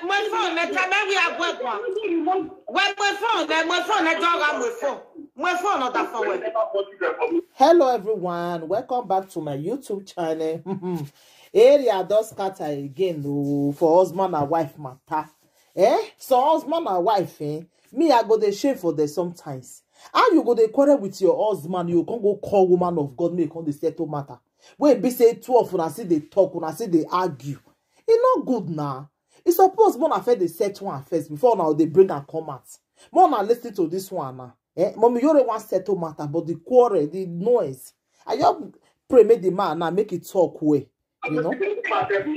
My phone, the time we are going. When my phone, I don't have my phone not that phone. Hello everyone, welcome back to my YouTube channel. Area does scatter again for husband and wife matter. So husband and wife, me I go the shame for them sometimes. How you go the quarrel with your husband, you can't go call woman of God, make on the settle matter. When be say 12 when I see they talk, when I see they argue. It's not good now. It's supposed one affair they set one first before now they bring a comment. More now listen to this one now. Mommy, you don't want settle matter, but the quarrel, the noise. I just pray make the man now make it talk way. You know? My brother.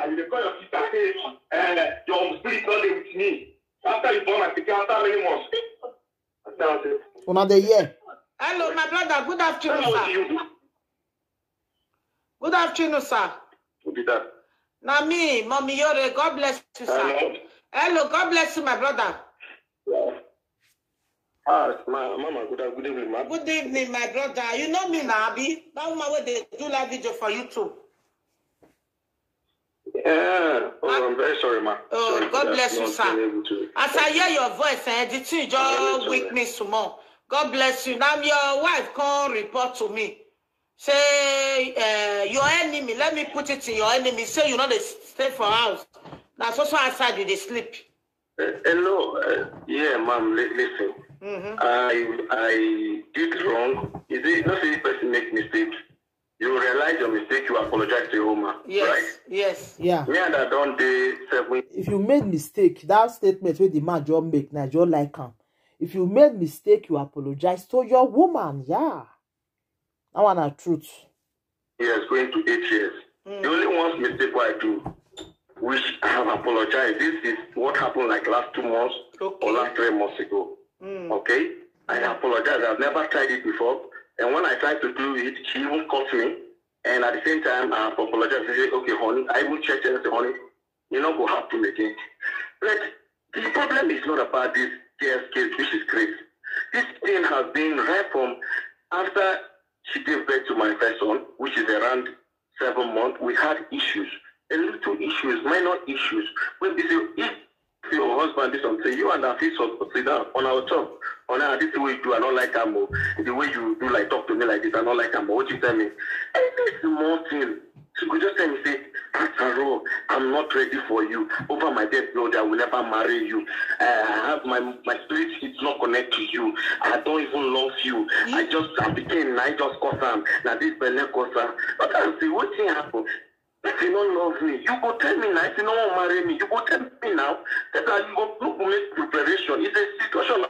You call your sister, your spirit not there with me. After you born, I think after many months. Another year. Hello, my brother. Good afternoon, sir. Good afternoon, sir. Who did that? Now me, Mommy Yore, God bless you, sir. Hello, God bless you, my brother. Yeah. Mama, good evening, ma. Good evening, my brother. You know me now, Abi. That woman where they do that video for YouTube. Yeah. Oh, I'm very sorry, ma. Oh, sorry God bless you, sir. As I hear your voice, the thing just weakness more. God bless you. Now your wife can't report to me. Say your enemy, let me put it in your enemy. Say you know they stay for house. That's also outside they sleep. Hello, yeah, ma'am. Listen, I did wrong. Is it not any person make mistakes? You realize your mistake, you apologize to your woman, yes, right? Yes. Yeah. Me and I don't do 7. If you made mistake, that statement where the man just make, now just like him. If you made mistake, you apologize to your woman. Yeah. I want a truth. Yes, going to 8 years. The only one mistake I do, which I have apologized. This is what happened like last 2 months or last 3 months ago. Okay? I apologize. I've never tried it before. And when I tried to do it, she even caught me. And at the same time, I have apologized. I said, okay, honey, I will check and say, honey, you're not going to have to again. But the problem is not about this case, which is crazy. This thing has been right from after she gave birth to my first son, which is around 7 months. We had issues, a little issues, minor issues. When they say, if your husband is something, you and our face sit down on our talk. On our, this is the way you do, I don't like Ambo. The way you do, like, talk to me like this, I don't like Ambo. What you tell me? Any small thing. She could just tell me, say, after all, I'm not ready for you. Over my dead blood, I will never marry you. I have my spirit, it's not connected to you. I don't even love you. I became, I just cause them. Now this belly cause them. But I say, what thing happened? If you don't love me, you go tell me now. If you don't want to marry me, you go tell me now. That you go look make preparation. It's a situation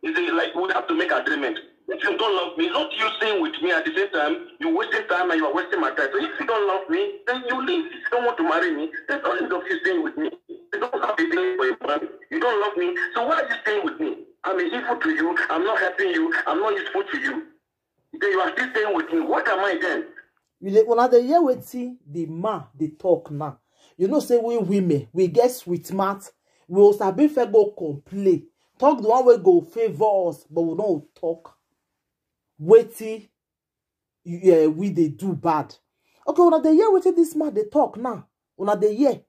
it's like we have to make agreement. If you don't love me, it's not you staying with me at the same time. You're wasting time and you are wasting my time. So if you don't love me, then you leave. If you don't want to marry me, there's no need of you staying with me. You don't have a thing for your man. You don't love me. So why are you staying with me? I'm evil to you. I'm not helping you. I'm not useful to you. Then you are still staying with me. What am I then? When I hear what see the man they talk now, you know, say we women, we get sweet mouth, we also be fair go complain. Talk the one way go favor us, but we don't talk. Waiting, yeah, we they do bad. Okay, when I hear what this man they talk now, when I hear.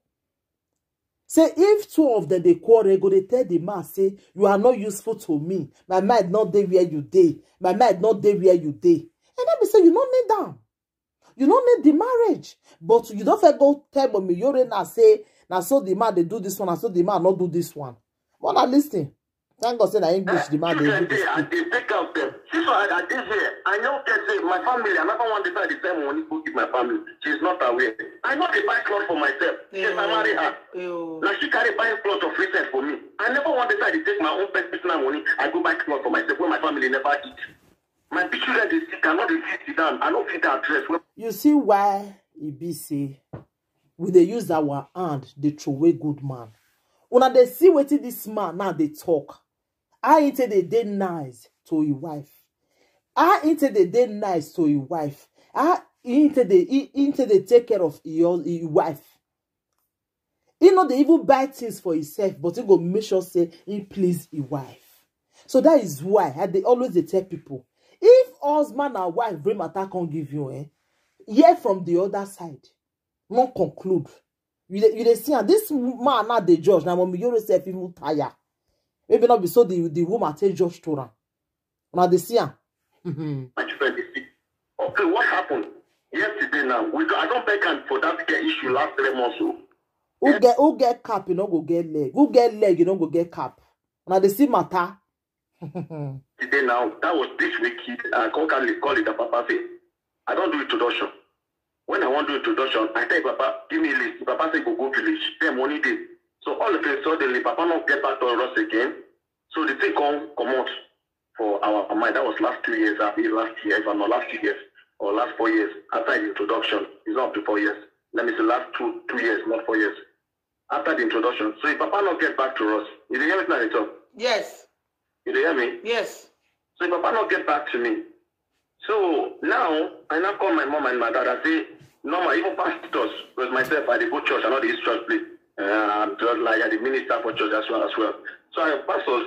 Say if 2 of them they quarrel, go they tell the man, say, you are not useful to me. My mind not there where you dey. My mind not there where you dey. And then we say, you don't need them. You don't need the marriage. But you don't have to go tell me, you're in and say, now so the man they do this one, and so the man not do this one. But now listen. Thank God say English the man they do this. I take out them. See, so I did here. I know can say my family, I never want to decide the same money to give my family. She's not aware. I know they buy clothes for myself. Yes, I marry her. Now she carry buy clothes of recent for me. I never want to decide to take my own personal money. I go buy clothes for myself when my family never eat. My picture that is cannot sit down. I don't fit that dress. You see why it be say we they use our hand, they throw away good man. When they see what this man now they talk. I ain't they dey nice to your wife. I ain't they dey nice to your wife. I ain't they take care of your wife. You know they even buy things for himself, but he go make sure say he please his wife. So that is why they always tell people. If husband and wife bring matter can't give you, hear from the other side. Not conclude. You dey see, and this man not the judge. Now, when you say even tired, maybe not be so the woman take judge to her. Now they see her. Okay, what happened yesterday? Now I don't beg for that issue last 3 months. Who get cap? You know go get leg. Who get leg? You know go get cap. Now they see matter. Today now, that was this week. I call it a papa say, I don't do introduction. When I want to do introduction, I tell Papa, give me a list. Papa say, go village. Then money day. So all of a sudden, Papa not get back to us again. So the thing come out for our mind. That was last 2 years. I mean last year, if I'm not last 2 years or last 4 years. After the introduction, it's not up to 4 years. Let me say last two years, not 4 years. After the introduction. So if Papa not get back to us, you hear me now, talk? Yes. You hear me? Yes. So if Papa not get back to me. So now, I now call my mom and my dad and say, normal, even pastors, because myself, I go church, I know this church place. I'm just like the minister for church as well. So I pastors,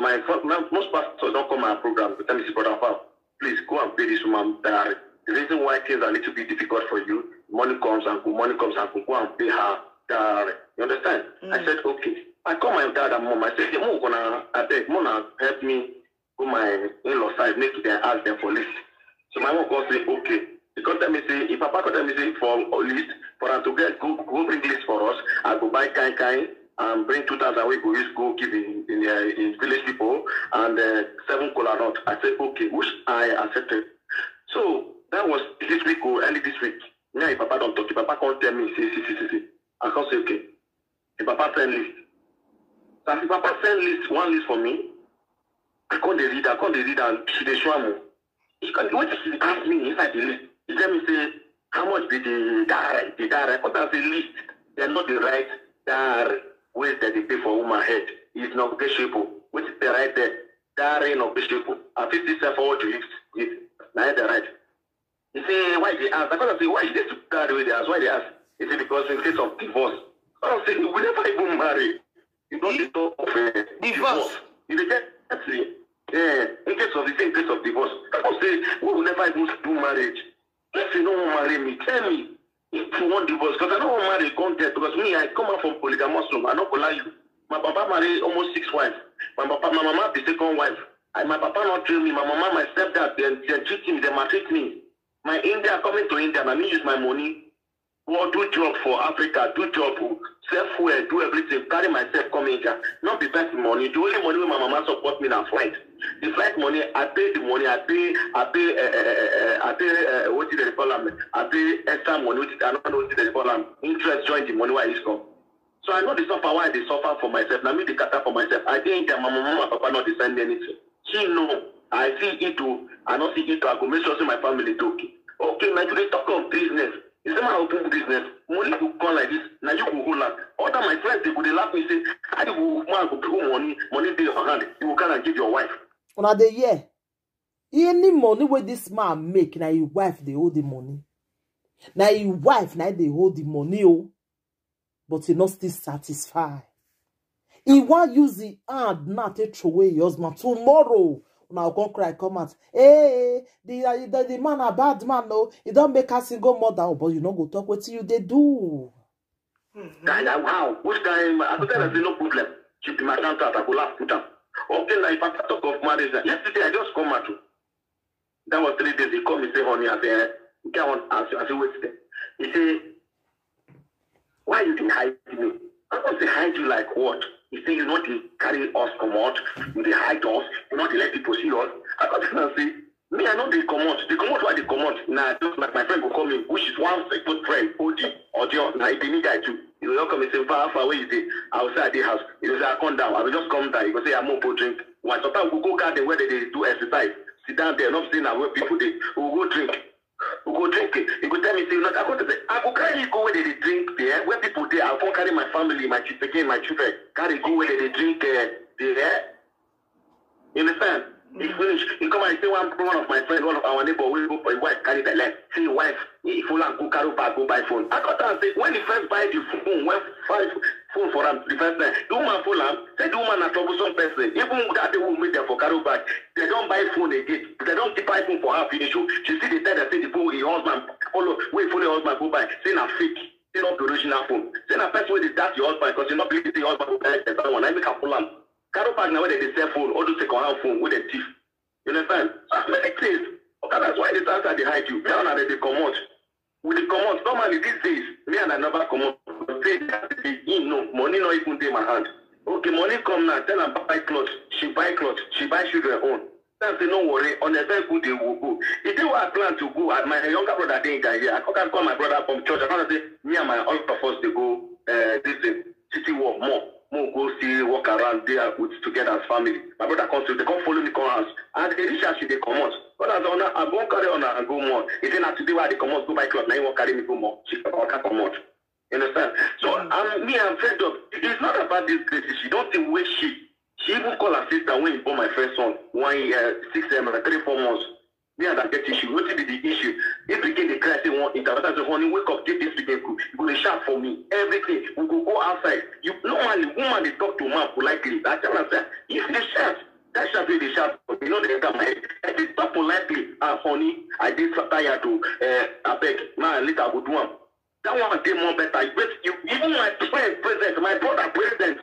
most pastors don't come my program to tell me, brother, please go and pay this woman diary. The reason why things are a little bit difficult for you, money comes and go and pay her diary. You understand? I said, okay. I call my dad and mom. I said, Mom, gonna help me go my in-law side, make them ask them for list. So my mom go say, okay. Because let me say, if Papa could let me say for a list, for them to get go bring list for us, I go buy kind and bring 2,000 we go give in village people and 7 cola nut. I said, okay, which I accepted. So that was this week or early this week. Now if Papa don't talk, if Papa can't tell me, see. I can't say, okay. If Papa send list. So if Papa send list, one list for me, I can't read and she dey show me. What if she ask me inside the list? He tell me, say, how much did the diary? What does the list? They're not the right diary. Where that they pay for woman head? It's not negotiable. What is the right there? Diary not negotiable. I 57 forward to it. Now the right. He say, why they ask? I say, why they took that way they ask? Why they ask? He say, because in case of divorce. I say, we never even marry. You don't talk of divorce. You get that? Yeah, in case of divorce. I don't say, we will never even do marriage. If you don't marry me, tell me if you want divorce. Because I don't want to marry content. Because me, I come out from polygamous. I'm not going to lie you. My papa married almost 6 wives. My mama the second wife. My papa not train me. My mama, my stepdad, they treat me, they maltreat me. My India, coming to India, I use my money. Go do job for Africa, do job, self-wear, do everything, carry myself, come India. Not the best money. The only money when my mama support me na flight. The flight money, I pay the money, I pay, what did they call them? I pay extra money, which I don't know what they call them. Interest join the money where it's come. So I know the suffer why they suffer for myself. Now me the cater for myself. I didn't tell my mama, papa not send anything. She know. I see it too. I don't see it too. I go make sure my family too. Okay, now today talk of business. Is that my open business? Money will come like this. Now you will hold on. Other my friends, they would laugh me say, how do you man go put money be your hand? You will come and give your wife. Now the year. Any money where this man make, now your wife they hold the money. Now your wife now they hold the money, oh, but he not still satisfied. He want use the hand not to throw away your husband tomorrow. Now come cry, come out. Hey, the man a bad man, no. He don't make a single mother, but you know go talk what you they do. Wow, which time I could tell there's no problem. She be my counter, I go laugh put up. Okay, now if I talk of marriage, yesterday I just come out. That was 3 days. He called me, say, honey, I say, get on answer. I say, wait there. He say, why you didn't hide me? I want to hide you like what? He say, you know, they carry us come out, they hide us, you know, they let people see us. I got to say, me, I know they come out. They come out why they come out. Now, just like my friend will call me, which is one good friend, OG, now, if they need guy too. He will come and say, far away is it? I will say at the house. He will say, I come down. I will just come down. He will say, I'm more for drink. One sometimes we go garden where they do exercise. Sit down there, not saying that where people they will go drink. We go drink it. He go tell me, say, look, I go carry you go where they drink there. Where people there, I'll come carry my family, my children, carry go where they drink there. You understand? He finish. He come and say one of my friends, one of our neighbor, will go for his wife, carry the leg. See your wife, if you go carry back, go buy phone. I got to say, when he first buy the phone, when phone for him, the first time, the woman phone him, say the woman a troublesome person. Even that they will meet them for carry back, they don't buy phone again. They don't buy phone for her finish. She see the tell that say the phone, her husband follow, wait for the husband go buy, say na fake. Not the original phone. Say na person wey dey dash your husband because you not believe the husband will buy the second one. I make a pull am. Carol park na where they sell phone, all those second-hand phone with the thief. You understand? Many things. Okay, that's why the answer they hide you. Me and they come out. With the come out, normally these days, me and I never come out. No, money not even in my hand. Okay, money come now, tell her buy clothes. She buy clothes. She buy children own. That's the no worry. On a very good day will go. If they were plan to go, my younger brother didn't get here. I can't call my brother from church. I can't say me and my all of us they go this city walk more go see walk around there with together as family. My brother comes to they come follow me come house. And they reach out they come out. But as on I won't carry on and go more. If they not today why they come out go buy clothes, now you won't carry me go more. She can't come out. You understand? So I'm fed up. It's not about this crazy. She don't think where she even called her sister when he born my first son 1 year, 6 3-4 months. Me and that get issue. What will be the issue? If we get the cry, say one interpreter say, honey, wake up, get this weekend cool. You go to shout for me. Everything. We go outside. You normally woman they talk to man politely. I tell her say, if they shout, that shout will they shout. You know they enter my head. If they talk politely, honey, I did tired to I beg, man, later I go do one. That one day more better. You even my friend present, my brother present.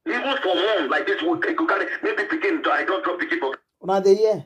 Even for mom like this, we could carry maybe begin to I don't drop the key. Now the year.